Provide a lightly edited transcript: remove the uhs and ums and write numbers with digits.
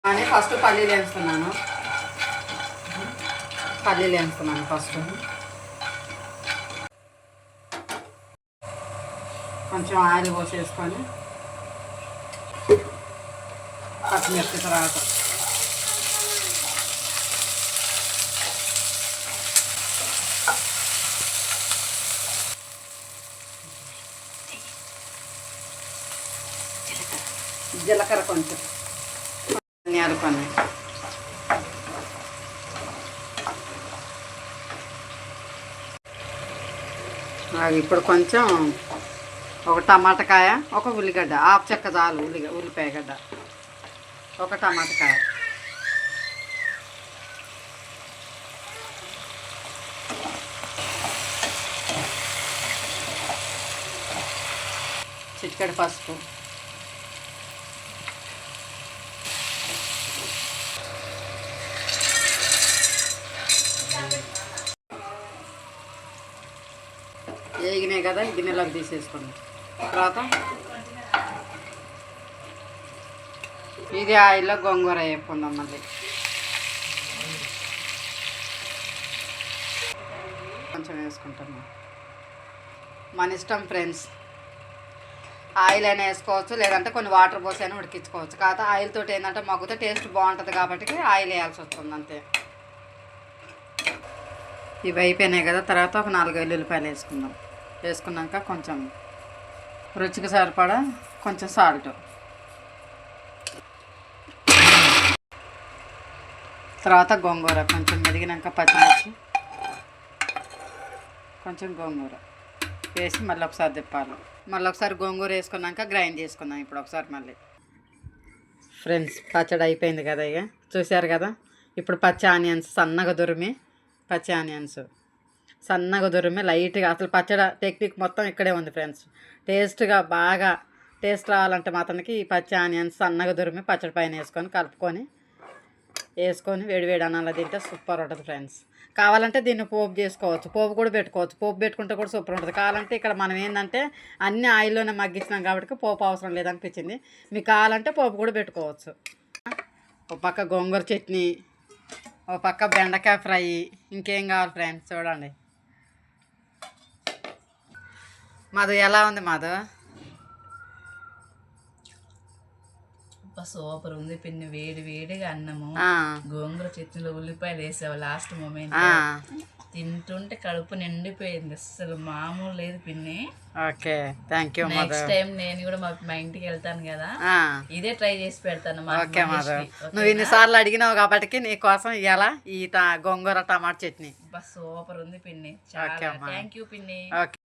అని ఫస్ట్ పల్లీలు వేస్తున్నాను ఫస్ట్ కొంచెం ఆయిల్ పోసేసుకొని పచ్చిమిర్చి తర్వాత జీలకర్ర కొంచెం ధనియాలు కొన్ని ఇప్పుడు కొంచెం ఒక టమాటకాయ ఒక ఉల్లిగడ్డ ఆపు చెక్క చాలు ఉల్లిపాయ గడ్డ ఒక టమాటకాయ చిటికెడు పసుపు వేగినాయి కదా గిన్నెలోకి తీసేసుకున్నాం తర్వాత ఇది ఆయిల్లో గోంగూర వేసుకుందాం మళ్ళీ కొంచెం వేసుకుంటాము మన ఇష్టం ఫ్రెండ్స్ ఆయిల్ అయినా వేసుకోవచ్చు లేదంటే కొన్ని వాటర్ పోసి అయినా ఉడికించుకోవచ్చు కాకపోతే ఆయిల్ తోటి ఏంటంటే మగ్గుతో టేస్ట్ బాగుంటుంది కాబట్టి ఆయిల్ వేయాల్సి వస్తుంది అంతే ఇవి అయిపోయినాయి కదా తర్వాత ఒక 4 వెల్లుల్లిపాయలు వేసుకున్నాక కొంచెం రుచికి సరిపడా కొంచెం సాల్ట్ తర్వాత గోంగూర కొంచెం మెదిగినాక పచ్చిమిర్చి కొంచెం గోంగూర వేసి మళ్ళీ ఒకసారి తిప్పాలి మళ్ళీ ఒకసారి గోంగూర వేసుకున్నాక గ్రైండ్ చేసుకుందాం ఇప్పుడు ఒకసారి మళ్ళీ ఫ్రెండ్స్ పచ్చడి అయిపోయింది కదా ఇక చూశారు కదా ఇప్పుడు పచ్చి ఆనియన్స్ సన్నగా దురిమి లైట్గా అసలు పచ్చడి టెక్నిక్ మొత్తం ఇక్కడే ఉంది ఫ్రెండ్స్ టేస్ట్గా బాగా టేస్ట్ రావాలంటే మాత్రానికి ఈ పచ్చి ఆనియన్స్ సన్నగా దురిమి పచ్చడి పైన వేసుకొని వేడి అన్నంలో తింటే సూపర్ ఉంటుంది ఫ్రెండ్స్ కావాలంటే దీన్ని పోపు చేసుకోవచ్చు పోపు కూడా పెట్టుకోవచ్చు పోపు పెట్టుకుంటే కూడా సూపర్ ఉంటుంది కావాలంటే ఇక్కడ మనం ఏంటంటే అన్ని ఆయిల్లోనే మగ్గించినాం కాబట్టి పోపు అవసరం లేదనిపించింది మీకు కావాలంటే పోపు కూడా పెట్టుకోవచ్చు ఒక పక్క గోంగూర చట్నీ ఒక పక్క బెండకాయ ఫ్రై ఇంకేం కావాలి ఫ్రెండ్స్ చూడండి మధు ఎలా ఉంది మధు సూపర్ ఉంది పిన్ని వేడిగా అన్నము గోంగూర చట్నీలో ఉల్లిపాయలు వేసావు లాస్ట్ మూమెంట్ తింటుంటే కడుపు నిండిపోయింది అసలు మామూలు లేదు పిన్ని okay thank you next time నేను కూడా మా ఇంటికి వెళ్తాను కదా ఇదే ట్రై చేసి పెడతాను ఓకే మధు నువ్వు ఇన్నిసార్లు అడిగినావు కాబట్టి నీ కోసం ఇవాళ ఈ గోంగూర టమాటా చట్నీ సూపర్ ఉంది పిన్ని చాలా థ్యాంక్ యూ పిన్ని. ఓకే.